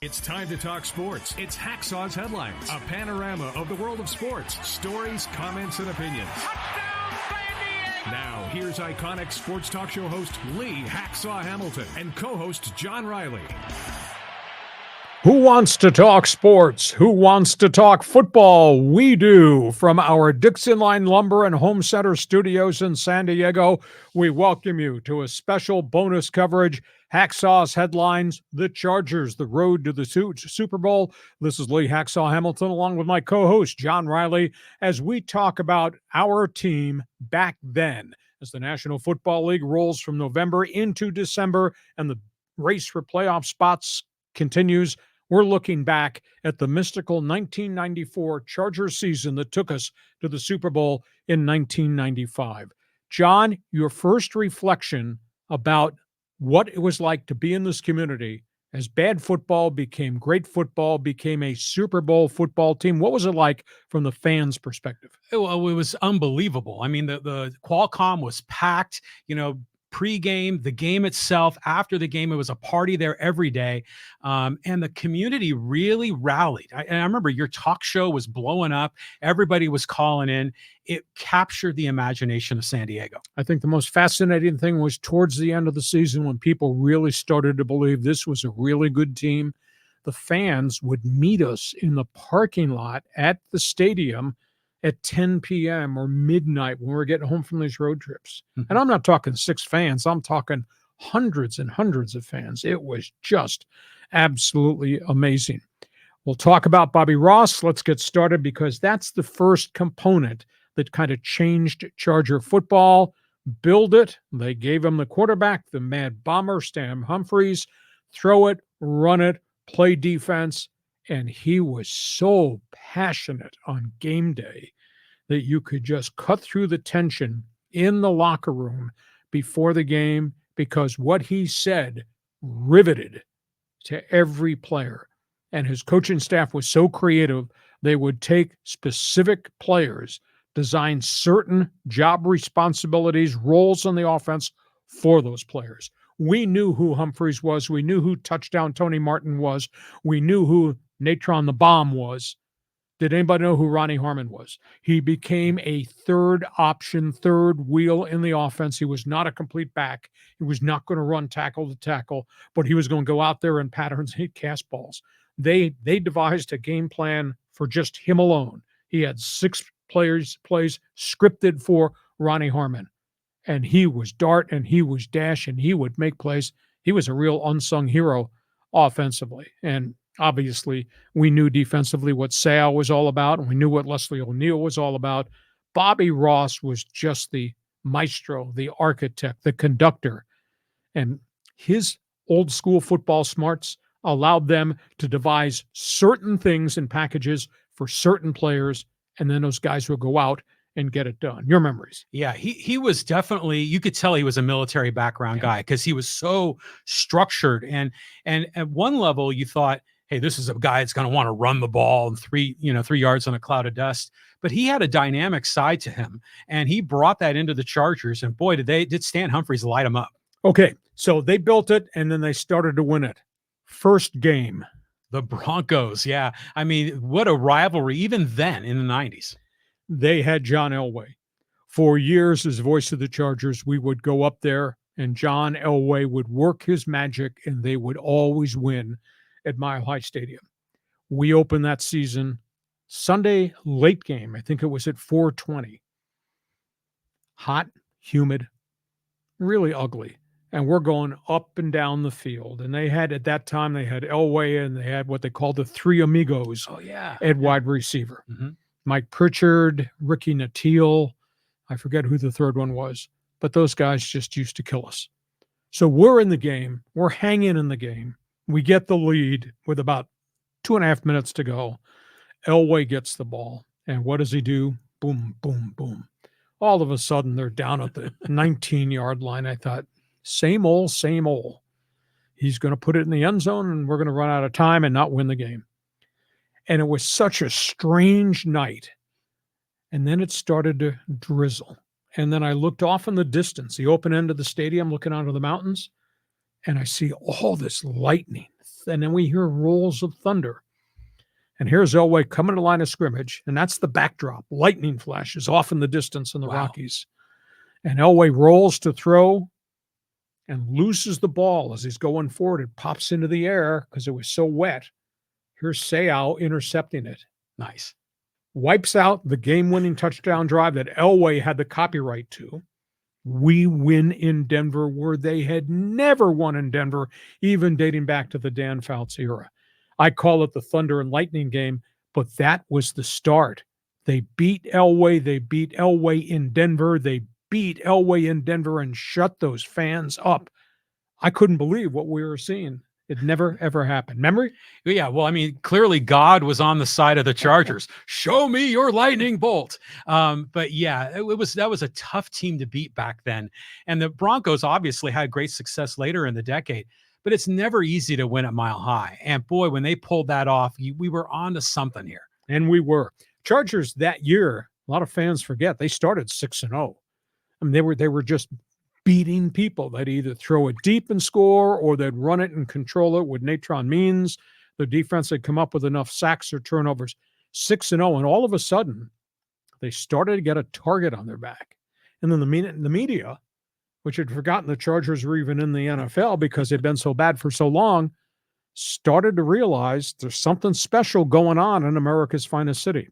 It's time to talk sports. It's Hacksaw's Headlines, a panorama of the world of sports, stories, comments, and opinions. Now, here's iconic sports talk show host Lee Hacksaw Hamilton and co-host John Riley. Who wants to talk sports? Who wants to talk football? We do. From our Dixon Line Lumber and Home Center studios in San Diego, we welcome you to a special bonus coverage. Hacksaw's Headlines, the Chargers, the road to the Super Bowl. This is Lee Hacksaw Hamilton along with my co-host John Riley as we talk about our team back then as the National Football League rolls from November into December and the race for playoff spots continues. We're looking back at the mystical 1994 Chargers season that took us to the Super Bowl in 1995. John, your first reflection about what it was like to be in this community as bad football became great football, became a Super Bowl football team. What was it like from the fans' perspective? Well, it was unbelievable. I mean, the Qualcomm was packed, pre-game, the game itself, after the game, it was a party there every day. And the community really rallied. I remember your talk show was blowing up. Everybody was calling in. It captured the imagination of San Diego. I think the most fascinating thing was towards the end of the season when people really started to believe this was a really good team. The fans would meet us in the parking lot at the stadium at 10 p.m. or midnight when we're getting home from these road trips. Mm-hmm. And I'm not talking 6 fans. I'm talking hundreds and hundreds of fans. It was just absolutely amazing. We'll talk about Bobby Ross. Let's get started because that's the first component that kind of changed Charger football. Build it. They gave him the quarterback, the mad bomber, Stan Humphries. Throw it, run it, play defense. And he was so passionate on game day that you could just cut through the tension in the locker room before the game because what he said riveted to every player. And his coaching staff was so creative, they would take specific players, design certain job responsibilities, roles on the offense for those players. We knew who Humphries was. We knew who touchdown Tony Martin was. We knew who Natron the Bomb was. Did anybody know who Ronnie Harmon was? He became a third option, third wheel in the offense. He was not a complete back. He was not going to run tackle to tackle, but he was going to go out there in patterns and hit cast balls. They devised a game plan for just him alone. He had 6 plays scripted for Ronnie Harmon. And he was dart and he was dash and he would make plays. He was a real unsung hero offensively. And obviously, we knew defensively what Seau was all about, and we knew what Leslie O'Neal was all about. Bobby Ross was just the maestro, the architect, the conductor. And his old school football smarts allowed them to devise certain things in packages for certain players, and then those guys would go out and get it done. Your memories. Yeah, he was definitely, you could tell he was a military background guy because he was so structured. And at one level you thought, hey, this is a guy that's going to want to run the ball and 3 yards on a cloud of dust. But he had a dynamic side to him, and he brought that into the Chargers. And boy, did Stan Humphries light him up. Okay, so they built it, and then they started to win it. First game. The Broncos, yeah. I mean, what a rivalry, even then in the 90s. They had John Elway. For years, as voice of the Chargers, we would go up there, and John Elway would work his magic, and they would always win at Mile High Stadium. We opened that season Sunday late game. I think it was at 4:20. Hot, humid, really ugly. And we're going up and down the field. And they had, at that time, they had Elway and they had what they called the 3 amigos at wide receiver. Mm-hmm. Mike Pritchard, Ricky Nattiel, I forget who the third one was, but those guys just used to kill us. So we're in the game. We're hanging in the game. We get the lead with about 2.5 minutes to go. Elway gets the ball. And what does he do? Boom, boom, boom. All of a sudden, they're down at the 19-yard line. I thought, same old, same old. He's going to put it in the end zone, and we're going to run out of time and not win the game. And it was such a strange night. And then it started to drizzle. And then I looked off in the distance, the open end of the stadium, looking out of the mountains, and I see all this lightning, And then we hear rolls of thunder. And here's Elway coming to the line of scrimmage, and that's the backdrop. Lightning flashes off in the distance in the Rockies. And Elway rolls to throw and loses the ball as he's going forward. It pops into the air because it was so wet. Here's Seau intercepting it. Nice. Wipes out the game-winning touchdown drive that Elway had the copyright to. We win in Denver where they had never won in Denver, even dating back to the Dan Fouts era. I call it the Thunder and Lightning game, but that was the start. They beat Elway. They beat Elway in Denver. They beat Elway in Denver and shut those fans up. I couldn't believe what we were seeing. It never, ever happened. Memory? Yeah, well, I mean, clearly God was on the side of the Chargers. Show me your lightning bolt. But yeah, that was a tough team to beat back then. And the Broncos obviously had great success later in the decade, but it's never easy to win at Mile High. And boy, when they pulled that off, we were on to something here. And we were. Chargers that year, a lot of fans forget, they started 6-0. I mean, they were just beating people. They'd either throw it deep and score, or they'd run it and control it with Natron Means. The defense had come up with enough sacks or turnovers. 6-0, and all of a sudden, they started to get a target on their back. And then the media, which had forgotten the Chargers were even in the NFL because they'd been so bad for so long, started to realize there's something special going on in America's finest city.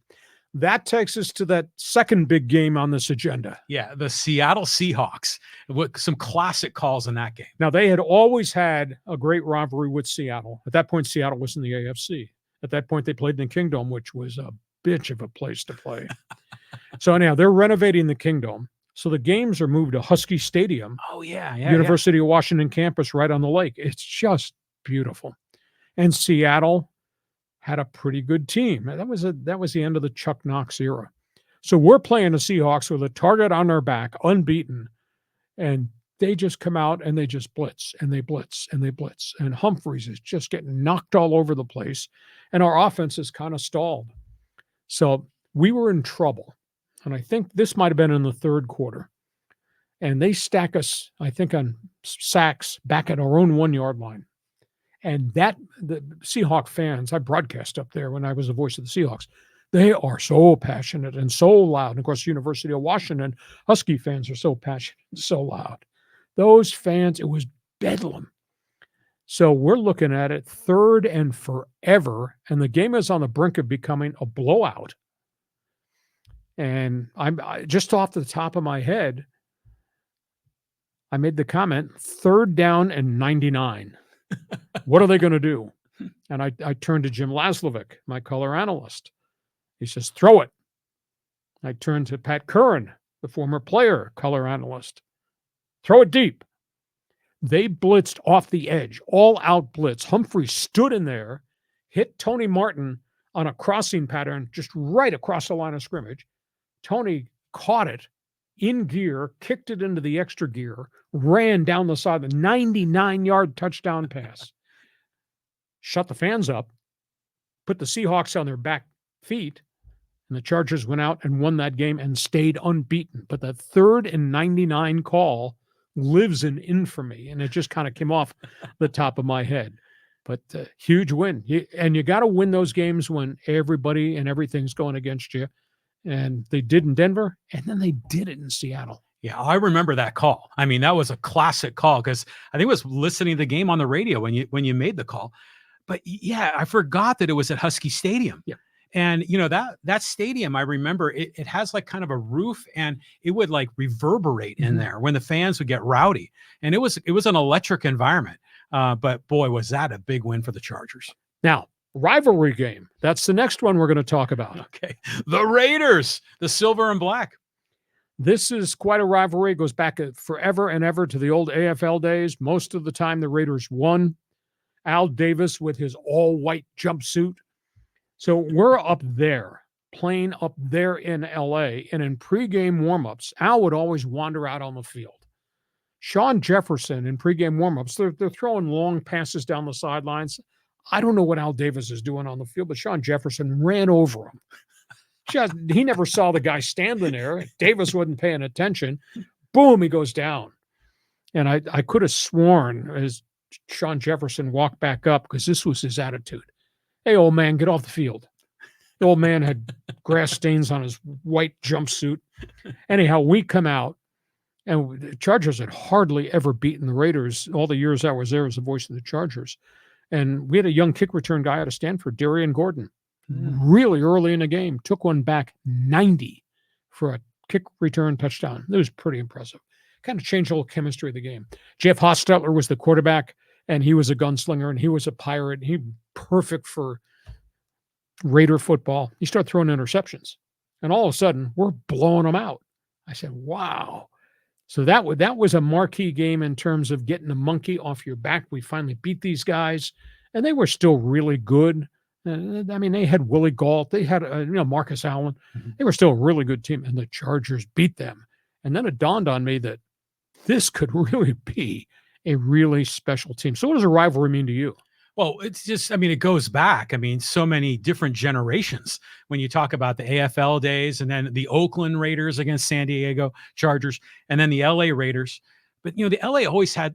That takes us to that second big game on this agenda. Yeah, the Seattle Seahawks. With some classic calls in that game. Now, they had always had a great rivalry with Seattle. At that point, Seattle was in the AFC. At that point, they played in the Kingdome, which was a bitch of a place to play. So anyhow, they're renovating the Kingdome. So the games are moved to Husky Stadium. Oh, yeah. University of Washington campus right on the lake. It's just beautiful. And Seattle had a pretty good team. That was the end of the Chuck Knox era. So we're playing the Seahawks with a target on their back, unbeaten, and they just come out and they just blitz and they blitz and they blitz. And Humphries is just getting knocked all over the place, and our offense is kind of stalled. So we were in trouble, and I think this might have been in the third quarter. And they stack us, I think, on sacks back at our own 1-yard line. And the Seahawk fans, I broadcast up there when I was the voice of the Seahawks, they are so passionate and so loud. And of course, University of Washington, Husky fans are so passionate and so loud. Those fans, it was bedlam. So we're looking at it 3rd and forever, and the game is on the brink of becoming a blowout. And I just off the top of my head, I made the comment, 3rd down and 99. What are they going to do? And I turned to Jim Laslovic, my color analyst. He says, throw it. I turned to Pat Curran, the former player, color analyst. Throw it deep. They blitzed off the edge, all out blitz. Humphries stood in there, hit Tony Martin on a crossing pattern just right across the line of scrimmage. Tony caught it in gear, kicked it into the extra gear, ran down the side, the 99-yard touchdown pass. Shut the fans up, put the Seahawks on their back feet, and the Chargers went out and won that game and stayed unbeaten. But that 3rd and 99 call lives in infamy, and it just kind of came off the top of my head. But huge win. And you got to win those games when everybody and everything's going against you. And they did in Denver, and then they did it in Seattle. Yeah, I remember that call. I mean, that was a classic call because I think I was listening to the game on the radio when you made the call. But yeah, I forgot that it was at Husky Stadium. Yeah. And you know, that stadium, I remember it has like kind of a roof, and it would like reverberate in there when the fans would get rowdy. And it was an electric environment. But boy, was that a big win for the Chargers. Now, rivalry game. That's the next one we're going to talk about. Okay. The Raiders, the silver and black. This is quite a rivalry. It goes back forever and ever to the old AFL days. Most of the time, the Raiders won. Al Davis with his all-white jumpsuit. So we're up there, playing up there in L.A., and in pregame warmups, Al would always wander out on the field. Sean Jefferson in pregame warmups, they're throwing long passes down the sidelines. I don't know what Al Davis is doing on the field, but Sean Jefferson ran over him. He never saw the guy standing there. Davis wasn't paying attention. Boom, he goes down. And I could have sworn as Sean Jefferson walk back up because this was his attitude. Hey, old man, get off the field. The old man had grass stains on his white jumpsuit. Anyhow, we come out, and the Chargers had hardly ever beaten the Raiders all the years I was there as the voice of the Chargers. And we had a young kick return guy out of Stanford, Darian Gordon, really early in the game, took one back 90 for a kick return touchdown. It was pretty impressive. Kind of changed the whole chemistry of the game. Jeff Hostetler was the quarterback, and he was a gunslinger, and he was a pirate. He perfect for Raider football. He started throwing interceptions, and all of a sudden, we're blowing them out. I said, wow. So that was a marquee game in terms of getting the monkey off your back. We finally beat these guys, and they were still really good. I mean, they had Willie Gault. They had Marcus Allen. They were still a really good team, and the Chargers beat them. And then it dawned on me that this could really be a really special team. So what does a rivalry mean to you? Well, it's just, I mean, it goes back. I mean, so many different generations when you talk about the AFL days and then the Oakland Raiders against San Diego Chargers and then the LA Raiders. But, the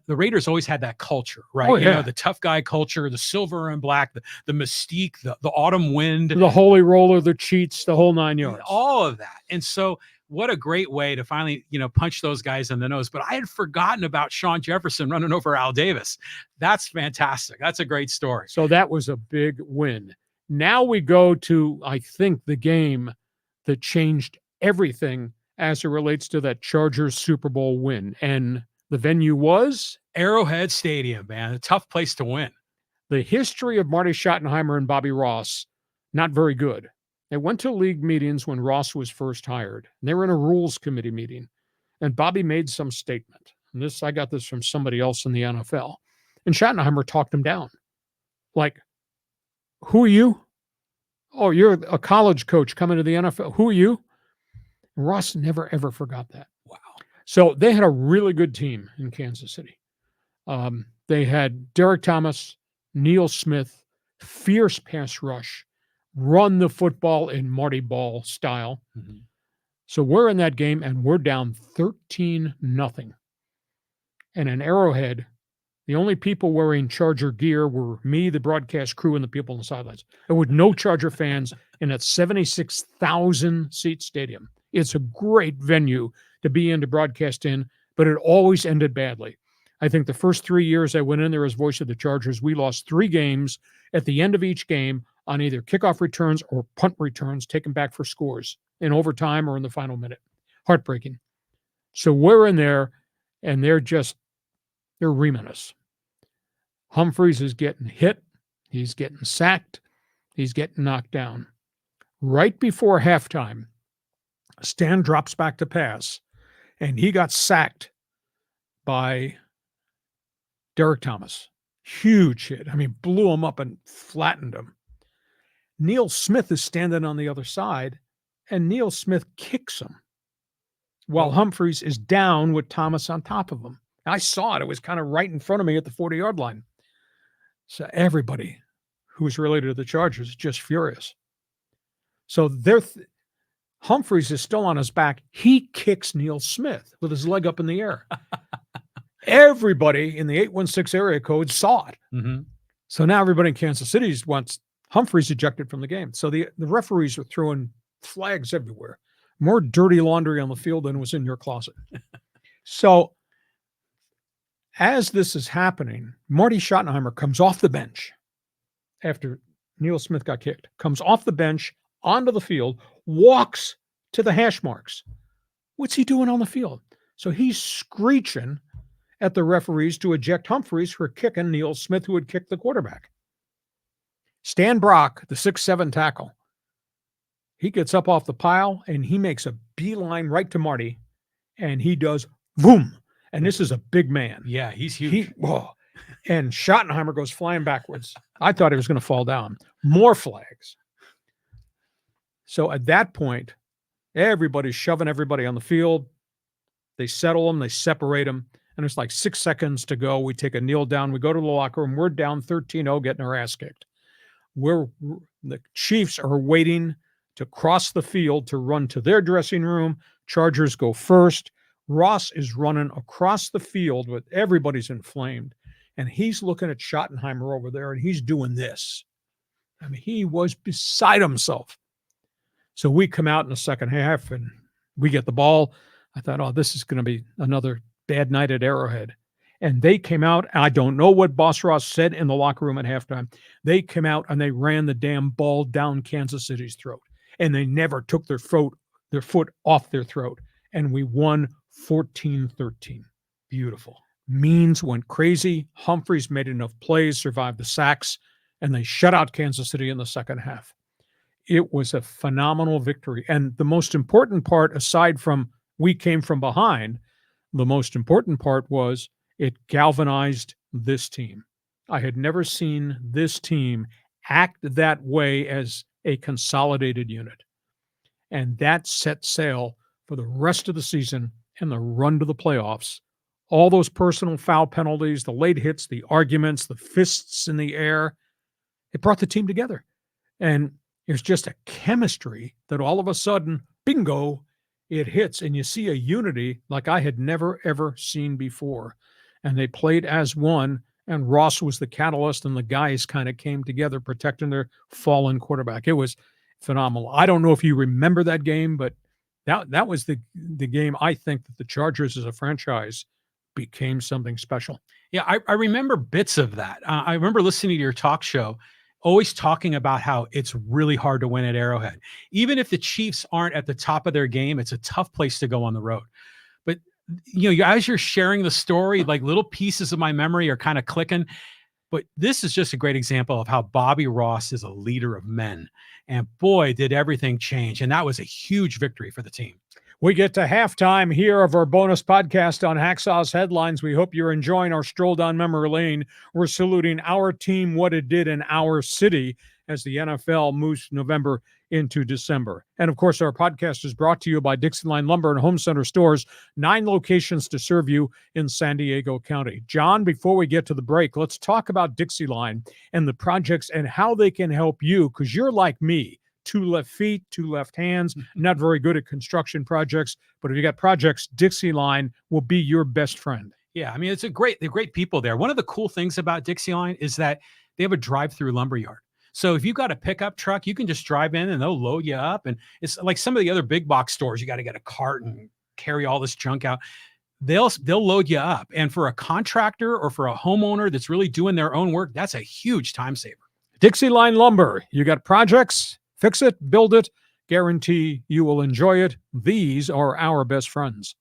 Raiders always had that culture, right? Oh, yeah. The tough guy culture, the silver and black, the mystique, the autumn wind. The holy roller, the cheats, the whole 9 yards. All of that. And so what a great way to finally, punch those guys in the nose. But I had forgotten about Sean Jefferson running over Al Davis. That's fantastic. That's a great story. So that was a big win. Now we go to, I think, the game that changed everything as it relates to that Chargers Super Bowl win. And the venue was? Arrowhead Stadium, man. A tough place to win. The history of Marty Schottenheimer and Bobby Ross, not very good. They went to league meetings when Ross was first hired. And they were in a rules committee meeting. And Bobby made some statement. And I got this from somebody else in the NFL. And Schottenheimer talked him down. Like, who are you? Oh, you're a college coach coming to the NFL. Who are you? And Ross never, ever forgot that. Wow. So they had a really good team in Kansas City. They had Derek Thomas, Neil Smith, fierce pass rush, run the football in Marty Ball style. Mm-hmm. So we're in that game, and we're down 13-0. And in Arrowhead, the only people wearing Charger gear were me, the broadcast crew, and the people on the sidelines. There were no Charger fans in that 76,000-seat stadium. It's a great venue to be in, to broadcast in, but it always ended badly. I think the first 3 years I went in there as voice of the Chargers, we lost 3 games at the end of each game on either kickoff returns or punt returns taken back for scores in overtime or in the final minute. Heartbreaking. So we're in there, and they're reaming us. Humphries is getting hit. He's getting sacked. He's getting knocked down. Right before halftime, Stan drops back to pass, and he got sacked by Derek Thomas. Huge hit. I mean, blew him up and flattened him. Neil Smith is standing on the other side, and Neil Smith kicks him while Humphries is down with Thomas on top of him. I saw it. It was kind of right in front of me at the 40-yard line. So everybody who was related to the Chargers is just furious. So Humphries is still on his back. He kicks Neil Smith with his leg up in the air. Everybody in the 816 area code saw it. Mm-hmm. So now everybody in Kansas City wants Humphries ejected from the game. So the referees are throwing flags everywhere. More dirty laundry on the field than was in your closet. So as this is happening, Marty Schottenheimer comes off the bench after Neil Smith got kicked, comes off the bench onto the field, walks to the hash marks. What's he doing on the field? So he's screeching at the referees to eject Humphries for kicking Neil Smith, who had kicked the quarterback. Stan Brock, the 6'7" tackle, he gets up off the pile and he makes a beeline right to Marty, and he does boom. And this is a big man. Yeah, he's huge. And Schottenheimer goes flying backwards. I thought he was going to fall down. More flags. So at that point, everybody's shoving everybody on the field. They settle them. They separate them. And there's like 6 seconds to go. We take a kneel down. We go to the locker room. We're down 13-0, getting our ass kicked. The Chiefs are waiting to cross the field to run to their dressing room. Chargers go first. Ross is running across the field with everybody's inflamed. and he's looking at Schottenheimer over there, and he's doing this. I mean, he was beside himself. So we come out in the second half, and we get the ball. I thought, oh, this is going to be another bad night at Arrowhead. And they came out. I don't know what Boss Ross said in the locker room at halftime. They came out and they ran the damn ball down Kansas City's throat. And they never took their foot off their throat. And we won 14-13. Beautiful. Means went crazy. Humphries made enough plays, survived the sacks, and they shut out Kansas City in the second half. It was a phenomenal victory. And the most important part, aside from we came from behind, the most important part was it galvanized this team. I had never seen this team act that way as a consolidated unit. And that set sail for the rest of the season and the run to the playoffs. All those personal foul penalties, the late hits, the arguments, the fists in the air, it brought the team together. And it's just a chemistry that all of a sudden, bingo, it hits. And you see a unity like I had never, ever seen before. And they played as one, and Ross was the catalyst, and the guys kind of came together protecting their fallen quarterback. It was phenomenal. I don't know if you remember that game, but that was the game I think that the Chargers as a franchise became something special. Yeah, I remember bits of that. I remember listening to your talk show, always talking about how it's really hard to win at Arrowhead. Even if the Chiefs aren't at the top of their game, it's a tough place to go on the road. But as you're sharing the story, like little pieces of my memory are kind of clicking. But this is just a great example of how Bobby Ross is a leader of men. And boy, did everything change. And that was a huge victory for the team. We get to halftime here of our bonus podcast on Hacksaw's Headlines. We hope you're enjoying our stroll down memory lane. We're saluting our team, what it did in our city as the NFL moves November into December. And of course, our podcast is brought to you by Dixie Line Lumber and Home Center Stores, 9 locations to serve you in San Diego County. John, before we get to the break, let's talk about Dixie Line and the projects and how they can help you, because you're like me. 2 left feet, 2 left hands, not very good at construction projects. But if you got projects, Dixie Line will be your best friend. Yeah, I mean, they're great people there. One of the cool things about Dixie Line is that they have a drive-through lumberyard. So if you've got a pickup truck, you can just drive in and they'll load you up. And it's like some of the other big box stores, you got to get a cart and carry all this junk out. They'll load you up. And for a contractor or for a homeowner that's really doing their own work, that's a huge time saver. Dixie Line Lumber, you got projects, fix it, build it, guarantee you will enjoy it. These are our best friends.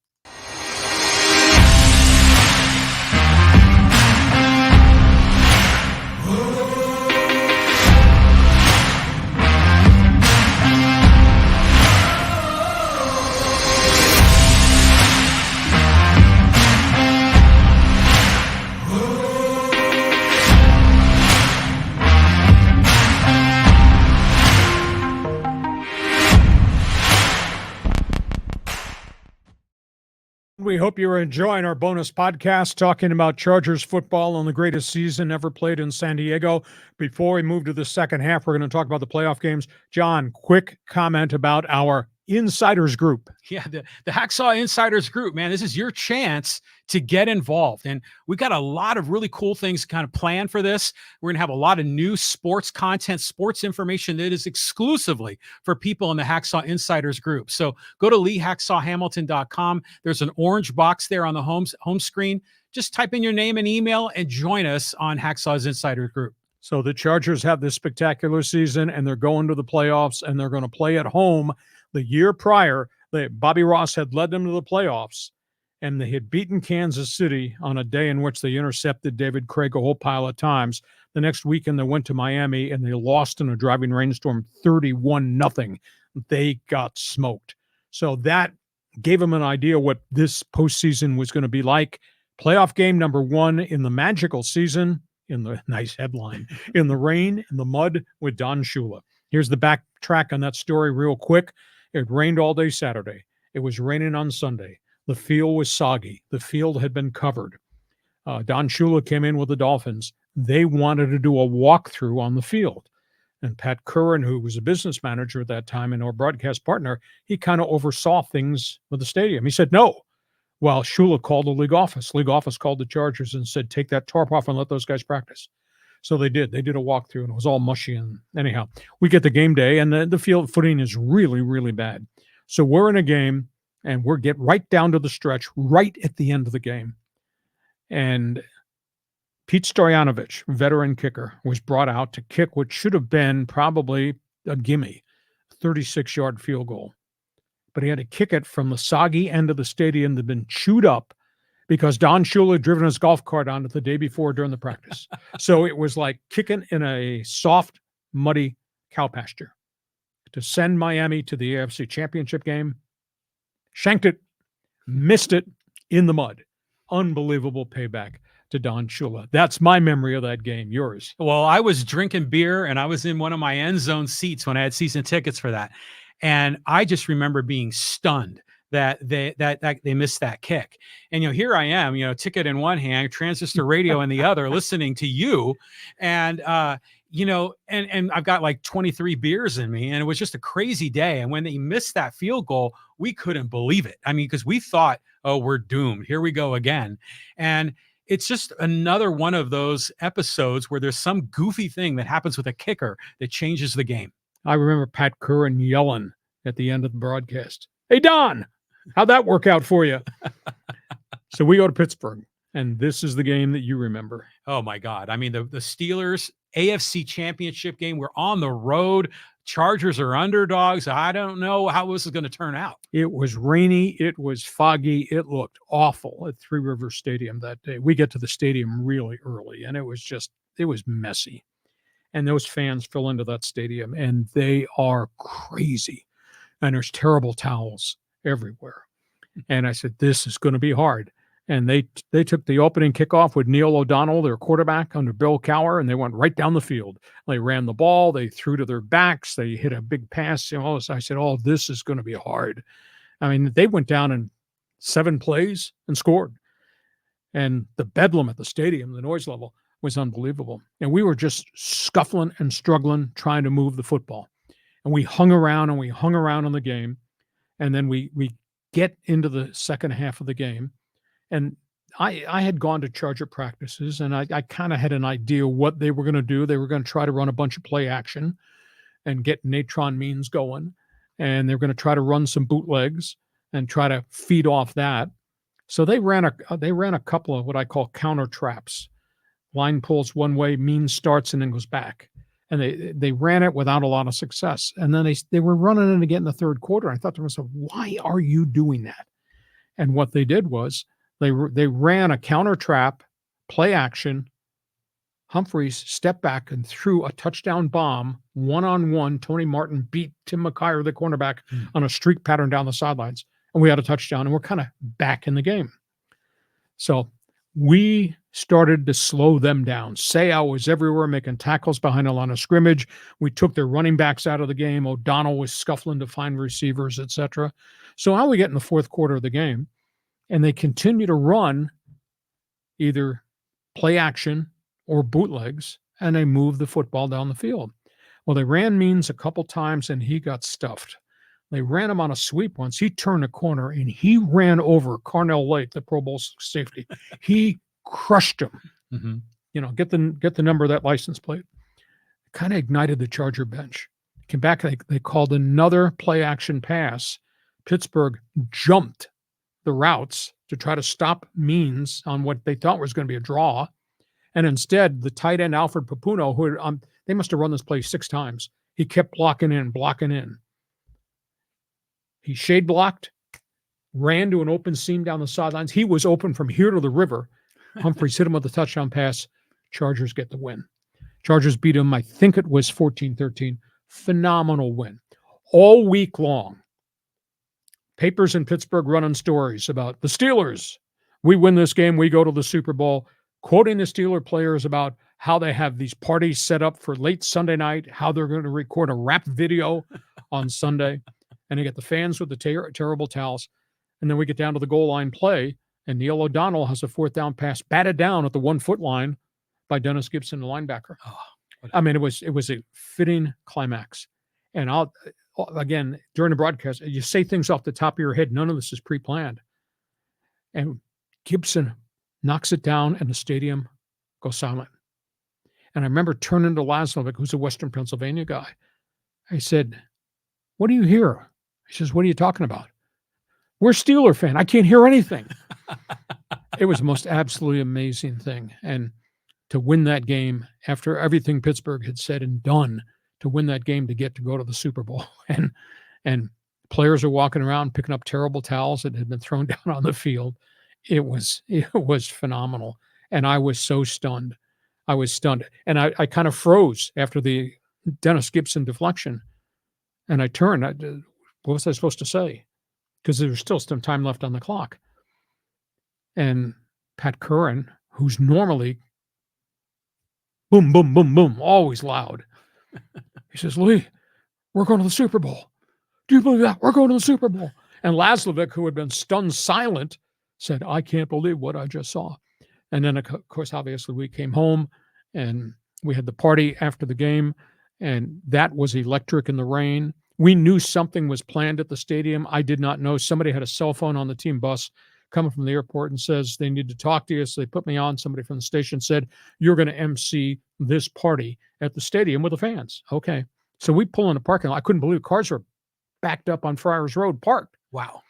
We hope you're enjoying our bonus podcast talking about Chargers football and the greatest season ever played in San Diego. Before we move to the second half, we're going to talk about the playoff games. John, quick comment about our Insiders Group. Yeah, the Hacksaw Insiders Group, man, this is your chance to get involved. And we've got a lot of really cool things kind of planned for this. We're going to have a lot of new sports content, sports information that is exclusively for people in the Hacksaw Insiders Group. So go to LeeHacksawHamilton.com. There's an orange box there on the home screen. Just type in your name and email and join us on Hacksaw's Insiders Group. So the Chargers have this spectacular season, and they're going to the playoffs, and they're going to play at home. The year prior, Bobby Ross had led them to the playoffs, and they had beaten Kansas City on a day in which they intercepted David Craig a whole pile of times. The next weekend, they went to Miami, and they lost in a driving rainstorm 31-0. They got smoked. So that gave them an idea what this postseason was going to be like. Playoff game number 1 in the magical season, in the nice headline, in the rain, in the mud with Don Shula. Here's the backtrack on that story real quick. It rained all day Saturday. It was raining on Sunday. The field was soggy. The field had been covered. Don Shula came in with the Dolphins. They wanted to do a walkthrough on the field. And Pat Curran, who was a business manager at that time and our broadcast partner, he kind of oversaw things with the stadium. He said, no, Well, Shula called the league office. League office called the Chargers and said, take that tarp off and let those guys practice. So they did. They did a walkthrough, and it was all mushy. And anyhow, we get the game day, and the field footing is really, really bad. So we're in a game, and we're get right down to the stretch, right at the end of the game. And Pete Stoyanovich, veteran kicker, was brought out to kick what should have been probably a gimme, 36-yard field goal. But he had to kick it from the soggy end of the stadium that had been chewed up because Don Shula had driven his golf cart on it the day before during the practice. So it was like kicking in a soft, muddy cow pasture. To send Miami to the AFC Championship game, shanked it, missed it in the mud. Unbelievable payback to Don Shula. That's my memory of that game. Yours? Well, I was drinking beer and I was in one of my end zone seats when I had season tickets for that. And I just remember being stunned that they missed that kick. And, here I am, ticket in one hand, transistor radio in the other, listening to you. And, and I've got like 23 beers in me, and it was just a crazy day. And when they missed that field goal, we couldn't believe it. I mean, because we thought, oh, we're doomed. Here we go again. And it's just another one of those episodes where there's some goofy thing that happens with a kicker that changes the game. I remember Pat Curran yelling at the end of the broadcast, "Hey, Don, how'd that work out for you?" So we go to Pittsburgh, and this is the game that you remember. Oh, my God. I mean, the Steelers AFC Championship game, we're on the road. Chargers are underdogs. I don't know how this is going to turn out. It was rainy. It was foggy. It looked awful at Three Rivers Stadium that day. We get to the stadium really early, and it was messy. And those fans fill into that stadium, and they are crazy. And there's terrible towels everywhere. And I said, this is going to be hard. And they took the opening kickoff with Neil O'Donnell, their quarterback, under Bill Cowher, and they went right down the field. They ran the ball. They threw to their backs. They hit a big pass. I said, oh, this is going to be hard. I mean, they went down in 7 plays and scored. And the bedlam at the stadium, the noise level, was unbelievable. And we were just scuffling and struggling, trying to move the football. And we hung around on the game. And then we get into the second half of the game. And I had gone to Charger practices, and I kind of had an idea what they were going to do. They were going to try to run a bunch of play action and get Natron Means going. And they're going to try to run some bootlegs and try to feed off that. So they ran a couple of what I call counter traps. Line pulls one way, Means starts and then goes back. And they ran it without a lot of success. And then they were running it again in the third quarter. I thought to myself, why are you doing that? And what they did was they ran a counter trap, play action. Humphries stepped back and threw a touchdown bomb, one-on-one. Tony Martin beat Tim McKyer, the cornerback, on a streak pattern down the sidelines. And we had a touchdown, and we're kind of back in the game. So we started to slow them down. Seau was everywhere making tackles behind the line of scrimmage. We took their running backs out of the game. O'Donnell was scuffling to find receivers, etc. So now we get in the fourth quarter of the game, and they continue to run either play action or bootlegs, and they move the football down the field. Well, they ran Means a couple times, and he got stuffed. They ran him on a sweep once. He turned a corner, and he ran over Carnell Lake, the Pro Bowl safety. He crushed him. Mm-hmm. Get the number of that license plate. Kind of ignited the Charger bench. Came back, they called another play action pass. Pittsburgh jumped the routes to try to stop Means on what they thought was going to be a draw. And instead, the tight end, Alfred Papuno, who they must have run this play 6 times. He kept blocking in. He shade blocked, ran to an open seam down the sidelines. He was open from here to the river. Humphries hit him with a touchdown pass. Chargers get the win. Chargers beat him, I think it was 14-13. Phenomenal win. All week long, papers in Pittsburgh running stories about the Steelers. We win this game, we go to the Super Bowl, quoting the Steeler players about how they have these parties set up for late Sunday night, how they're going to record a rap video on Sunday. And they get the fans with the terrible towels. And then we get down to the goal line play, and Neil O'Donnell has a 4th down pass batted down at the 1-foot line by Dennis Gibson, the linebacker. It was a fitting climax. And again, during the broadcast, you say things off the top of your head. None of this is pre-planned. and Gibson knocks it down, and the stadium goes silent. And I remember turning to Laszlovic, who's a Western Pennsylvania guy. I said, "What do you hear?" He says, "What are you talking about?" "We're Steeler fan. I can't hear anything." It was the most absolutely amazing thing. And to win that game after everything Pittsburgh had said and done, to win that game, to get to go to the Super Bowl. And players are walking around picking up terrible towels that had been thrown down on the field. It was phenomenal. And I was so stunned. I was stunned. And I kind of froze after the Dennis Gibson deflection. And I turned. What was I supposed to say? Because there was still some time left on the clock. And Pat Curran, who's normally boom, boom, boom, boom, always loud, he says, "Lee, we're going to the Super Bowl. Do you believe that? We're going to the Super Bowl." And Laszlovic, who had been stunned silent, said, "I can't believe what I just saw." And then, of course, obviously, we came home and we had the party after the game, and that was electric in the rain. We knew something was planned at the stadium. I did not know. Somebody had a cell phone on the team bus coming from the airport and says they need to talk to you. So they put me on. Somebody from the station said, "You're going to MC this party at the stadium with the fans." Okay. So we pull in the parking lot. I couldn't believe cars were backed up on Friars Road parked. Wow.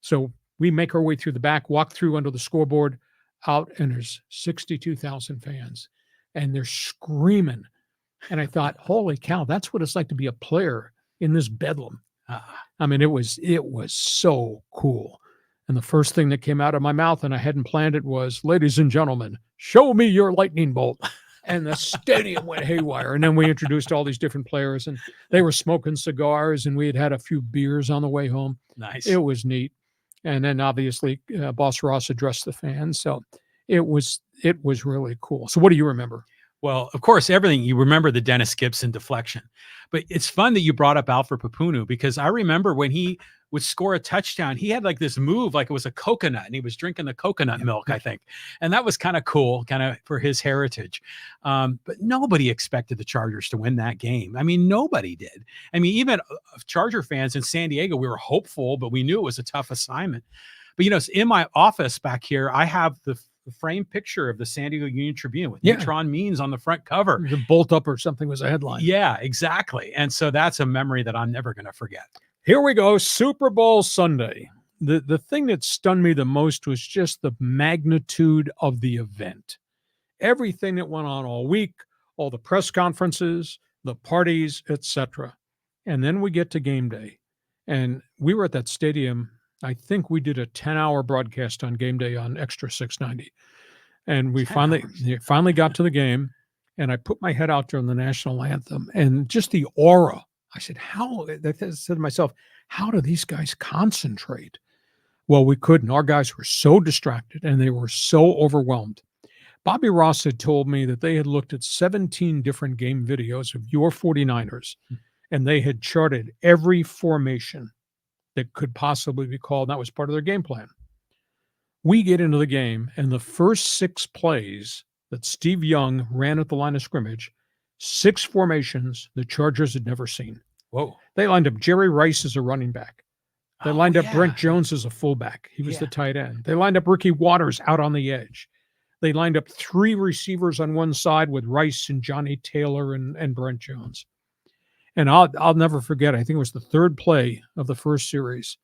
So we make our way through the back, walk through under the scoreboard, out, and there's 62,000 fans. And they're screaming. And I thought, holy cow, that's what it's like to be a player in this bedlam. I mean, it was so cool. And the first thing that came out of my mouth, and I hadn't planned it, was, "Ladies and gentlemen, show me your lightning bolt." And the stadium went haywire. And then we introduced all these different players, and they were smoking cigars, and we had had a few beers on the way home. Nice. It was neat. And then obviously Boss Ross addressed the fans. So it was really cool. So what do you remember? Well, of course, everything. You remember the Dennis Gibson deflection. But it's fun that you brought up Alfred Papunu, because I remember when he would score a touchdown, he had like this move, like it was a coconut, and he was drinking the coconut milk, I think. And that was kind of cool, kind of for his heritage. But nobody expected the Chargers to win that game. I mean, nobody did. I mean, even Charger fans in San Diego, we were hopeful, but we knew it was a tough assignment. But, you know, in my office back here, I have the framed picture of the San Diego Union Tribune with Neutron Means on the front cover. The bolt up or something was a headline. Yeah, exactly. And so that's a memory that I'm never going to forget. Here we go, Super Bowl Sunday. The thing that stunned me the most was just the magnitude of the event. Everything that went on all week, all the press conferences, the parties, etc. And then we get to game day. And we were at that stadium. I think we did a 10-hour broadcast on game day on Extra 690. And we finally got to the game, and I put my head out during the national anthem, and just the aura. I said, I said to myself, how do these guys concentrate? Well, we couldn't. Our guys were so distracted, and they were so overwhelmed. Bobby Ross had told me that they had looked at 17 different game videos of your 49ers, and they had charted every formation that could possibly be called. That was part of their game plan. We get into the game, and the first 6 plays that Steve Young ran at the line of scrimmage, 6 formations the Chargers had never seen. Whoa. They lined up Jerry Rice as a running back. They lined up Brent Jones as a fullback. He was the tight end. They lined up Ricky Waters out on the edge. They lined up 3 receivers on one side with Rice and Johnny Taylor and Brent Jones. And I'll never forget, I think it was the 3rd play of the first series.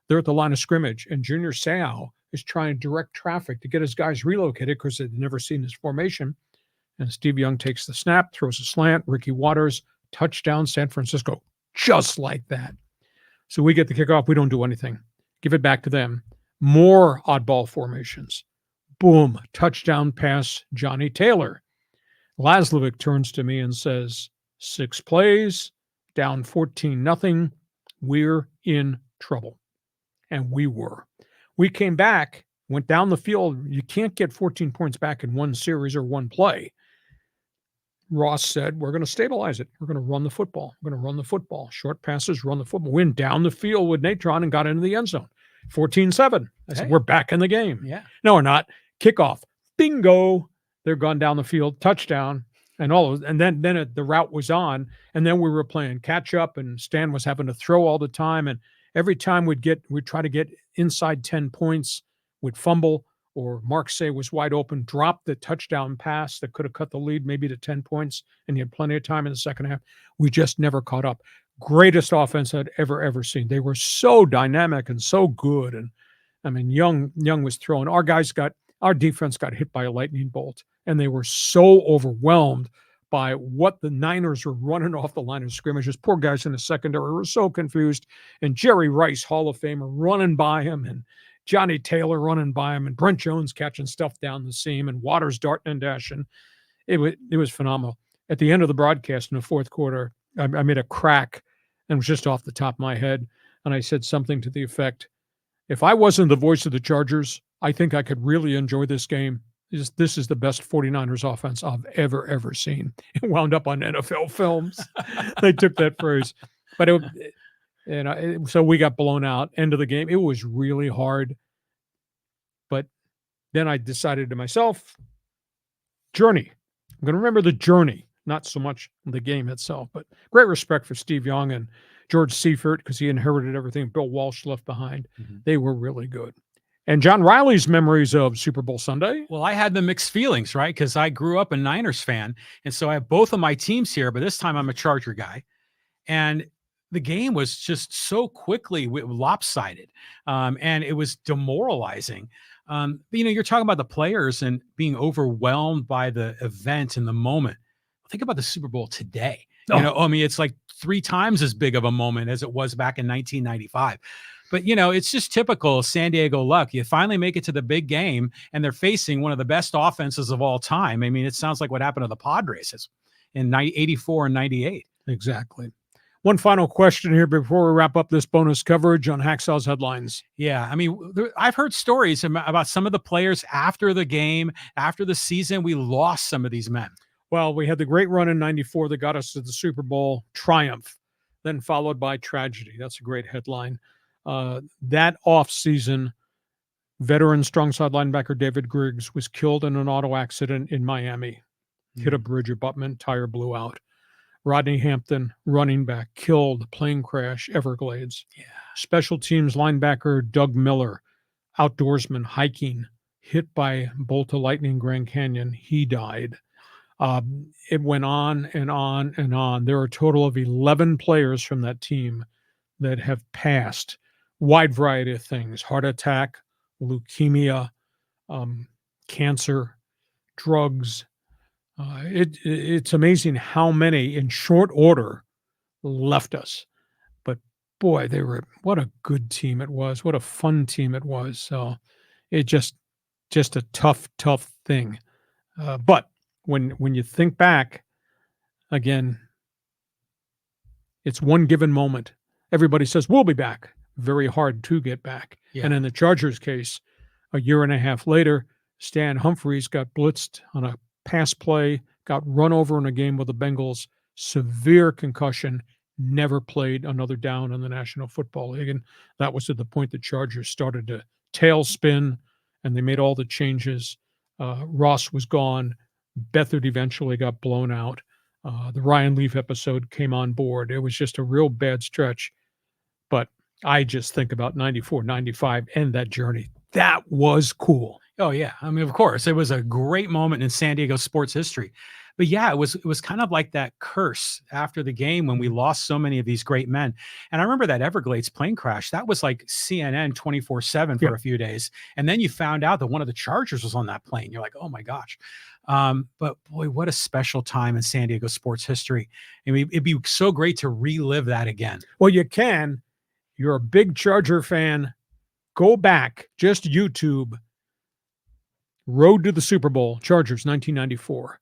They're at the line of scrimmage, and Junior Seau is trying to direct traffic to get his guys relocated because they'd never seen this formation. And Steve Young takes the snap, throws a slant, Ricky Waters, touchdown, San Francisco, just like that. So we get the kickoff. We don't do anything. Give it back to them. More oddball formations. Boom, touchdown pass, Johnny Taylor. Laszlovic turns to me and says, 6 plays, down 14-0. We're in trouble. And we were. We came back, went down the field. You can't get 14 points back in one series or one play. Ross said, we're going to stabilize it. We're going to run the football. We're going to run the football. Short passes, run the football. Went down the field with Natron and got into the end zone. 14-7. I said, we're back in the game. Yeah. No, we're not. Kickoff. Bingo. They're gone down the field. Touchdown. And then the route was on. And then we were playing catch up, and Stan was having to throw all the time. And every time we'd try to get inside 10 points, would fumble, or Mark Say was wide open, dropped the touchdown pass that could have cut the lead maybe to 10 points, and you had plenty of time in the second half. We just never caught up. Greatest offense I'd ever seen. They were so dynamic and so good. And I mean, Young was throwing. Our defense got hit by a lightning bolt, and they were so overwhelmed by what the Niners were running off the line of scrimmage. Those poor guys in the secondary were so confused. And Jerry Rice, Hall of Famer, running by him, and Johnny Taylor running by him, and Brent Jones catching stuff down the seam, and Waters darting and dashing. It was phenomenal. At the end of the broadcast in the fourth quarter, I made a crack, and it was just off the top of my head. And I said something to the effect, if I wasn't the voice of the Chargers, I think I could really enjoy this game. This is the best 49ers offense I've ever seen. It wound up on NFL Films. They took that phrase. But so we got blown out. End of the game. It was really hard. But then I decided to myself, journey. I'm going to remember the journey, not so much the game itself. But great respect for Steve Young and George Seifert, because he inherited everything Bill Walsh left behind. Mm-hmm. They were really good. And John Riley's memories of Super Bowl Sunday? Well, I had the mixed feelings, right? Because I grew up a Niners fan. And so I have both of my teams here, but this time I'm a Charger guy. And the game was just so quickly lopsided. And it was demoralizing. But, you're talking about the players and being overwhelmed by the event and the moment. Think about the Super Bowl today. Oh. It's like 3 times as big of a moment as it was back in 1995. But, it's just typical San Diego luck. You finally make it to the big game, and they're facing one of the best offenses of all time. I mean, it sounds like what happened to the Padres in 84 and 98. Exactly. One final question here before we wrap up this bonus coverage on Hacksaw's headlines. Yeah, I mean, I've heard stories about some of the players after the game, after the season. We lost some of these men. Well, we had the great run in 94 that got us to the Super Bowl triumph, then followed by tragedy. That's a great headline. That offseason, veteran strong side linebacker David Griggs was killed in an auto accident in Miami. Hit a bridge abutment, tire blew out. Rodney Hampton, running back, killed, plane crash, Everglades. Yeah. Special teams linebacker Doug Miller, outdoorsman, hiking, hit by bolt of lightning Grand Canyon. He died. It went on and on and on. There are a total of 11 players from that team that have passed. Wide variety of things: heart attack, leukemia, cancer, drugs. It's amazing how many in short order left us. But boy, what a good team it was. What a fun team it was. So it just a tough thing. But when you think back, again, it's one given moment. Everybody says, we'll be back. Very hard to get back. Yeah. And in the Chargers case, a year and a half later, Stan Humphries got blitzed on a pass play, got run over in a game with the Bengals, severe concussion, never played another down in the National Football League. And that was at the point the Chargers started to tailspin, and they made all the changes. Ross was gone. Beathard eventually got blown out. The Ryan Leaf episode came on board. It was just a real bad stretch. But I just think about 94, 95 and that journey. That was cool. Oh, yeah. I mean, of course, it was a great moment in San Diego sports history. But yeah, it was kind of like that curse after the game when we lost so many of these great men. And I remember that Everglades plane crash. That was like CNN 24/7 for a few days. And then you found out that one of the Chargers was on that plane. You're like, oh my gosh. But boy, what a special time in San Diego sports history. I mean, it'd be so great to relive that again. Well, you can. You're a big Charger fan. Go back, just YouTube Road to the Super Bowl, Chargers 1994.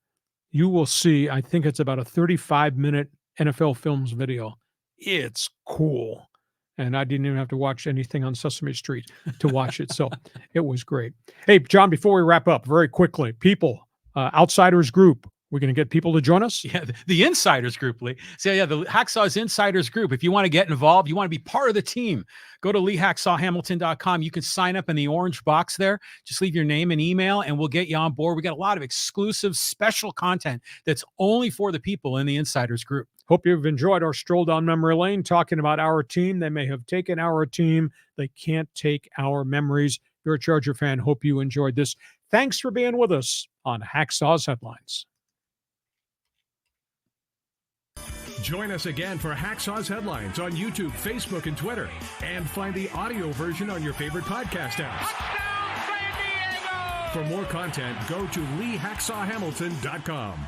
You will see, I think it's about a 35-minute NFL Films video. It's cool. And I didn't even have to watch anything on Sesame Street to watch it. So it was great. Hey, John, before we wrap up, very quickly, people, Outsiders Group, we're going to get people to join us? Yeah, the Insiders Group, Lee. So yeah, the Hacksaw's Insiders Group. If you want to get involved, you want to be part of the team, go to LeeHacksawHamilton.com. You can sign up in the orange box there. Just leave your name and email, and we'll get you on board. We got a lot of exclusive, special content that's only for the people in the Insiders Group. Hope you've enjoyed our stroll down memory lane, talking about our team. They may have taken our team. They can't take our memories. you're a Charger fan. Hope you enjoyed this. Thanks for being with us on Hacksaw's Headlines. Join us again for Hacksaw's Headlines on YouTube, Facebook, and Twitter. And find the audio version on your favorite podcast apps. For more content, go to LeeHacksawHamilton.com.